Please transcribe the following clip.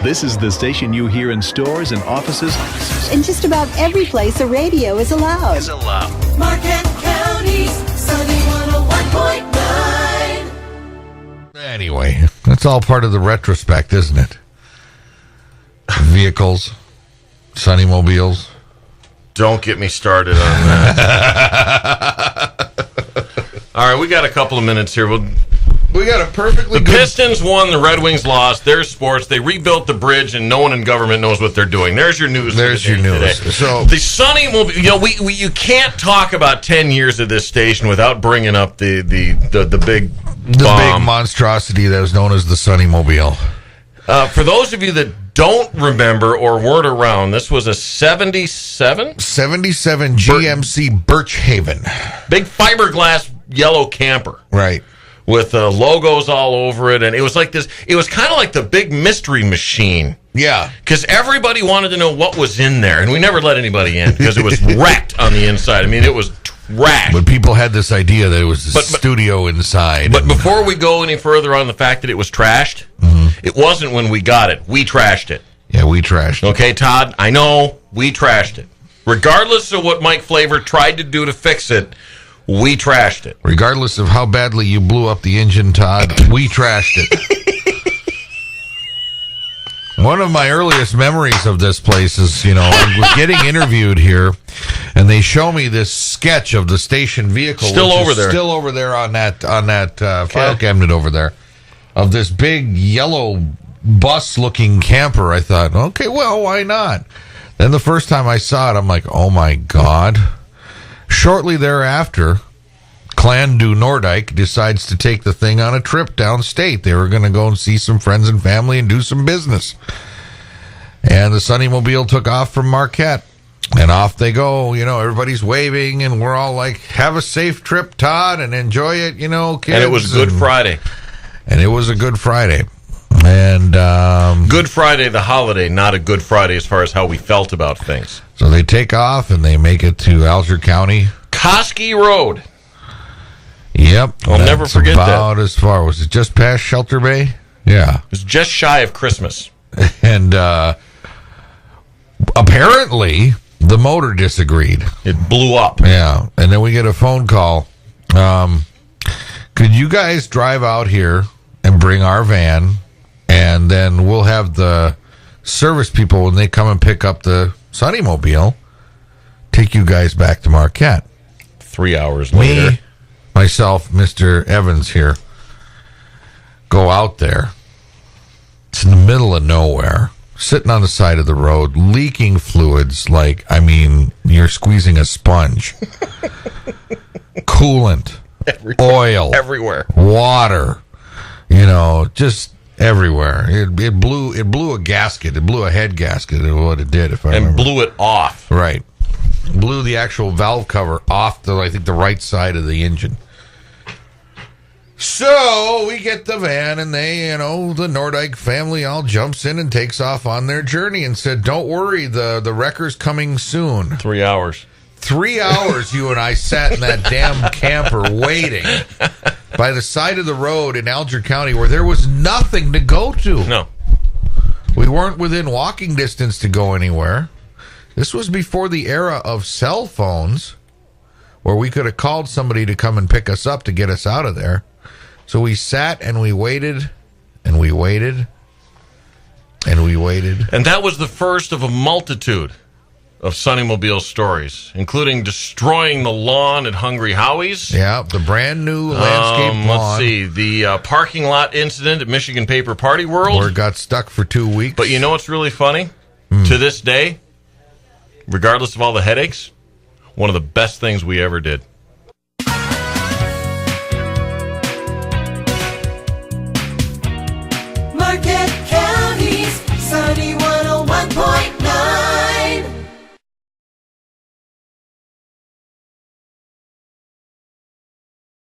This is the station you hear in stores and offices. In just about every place a radio is allowed. Marquette County's Sunny 101.9. Anyway, that's all part of the retrospect, isn't it? Vehicles, Sunnymobiles. Don't get me started on that. All right, we got a couple of minutes here. We got a perfectly The good... Pistons won, the Red Wings lost. There's sports. They rebuilt the bridge, and no one in government knows what they're doing. There's your news. There's your news. Today. So the Sunny will be, you can't talk about 10 years of this station without bringing up the big bomb. Big monstrosity that was known as the Sunnymobile. For those of you that don't remember or weren't around, this was a 77 GMC Birchhaven. Big fiberglass yellow camper. Right. With logos all over it, and it was like this. It was kind of like the big mystery machine. Yeah, because everybody wanted to know what was in there, and we never let anybody in because it was wrecked on the inside. I mean, it was trash. But people had this idea that it was a studio inside. But before we go any further on the fact that it was trashed, it wasn't when we got it. We trashed it. Yeah, we trashed it. Okay, Todd, I know we trashed it. Regardless of what Mike Flavor tried to do to fix it, we trashed it. Regardless of how badly you blew up the engine, Todd, we trashed it. One of my earliest memories of this place is, I was getting interviewed here, and they show me this sketch of the station vehicle. Still over there on that file cabinet over there, of this big yellow bus-looking camper. I thought, okay, well, why not? Then the first time I saw it, I'm like, oh my God. Shortly thereafter, Clan Du Nordijk decides to take the thing on a trip downstate. They were going to go and see some friends and family and do some business. And the Sunnymobile took off from Marquette. And off they go. Everybody's waving, and we're all like, have a safe trip, Todd, and enjoy it, kids. And it was Good Friday. And it was a Good Friday. And Good Friday, the holiday, not a Good Friday as far as how we felt about things. So they take off, and they make it to Alger County. Koski Road. Yep. I'll never forget that. About as far. Was it just past Shelter Bay? Yeah. It was just shy of Christmas. And apparently, the motor disagreed. It blew up. Yeah. And then we get a phone call. Could you guys drive out here and bring our van, and then we'll have the service people, when they come and pick up the Sunnymobile, take you guys back to Marquette. 3 hours later. Me, myself, Mr. Evans here, go out there. It's in the middle of nowhere, sitting on the side of the road, leaking fluids like, you're squeezing a sponge. Coolant, oil, everywhere, water, just everywhere. It blew a gasket. It blew a head gasket is what it did, if I remember. And blew it off. Right. Blew the actual valve cover off the right side of the engine. So we get the van, and they, the Nordijk family all jumps in and takes off on their journey, and said, don't worry, the wrecker's coming soon. 3 hours. 3 hours you and I sat in that damn camper waiting by the side of the road in Alger County, where there was nothing to go to. No. We weren't within walking distance to go anywhere. This was before the era of cell phones, where we could have called somebody to come and pick us up to get us out of there. So we sat and we waited, and we waited, and we waited. And that was the first of a multitude of Sunnymobile stories, including destroying the lawn at Hungry Howie's. Yeah, the brand new landscape lawn. Let's see, the parking lot incident at Michigan Paper Party World. Where it got stuck for 2 weeks. But you know what's really funny? To this day, regardless of all the headaches, one of the best things we ever did.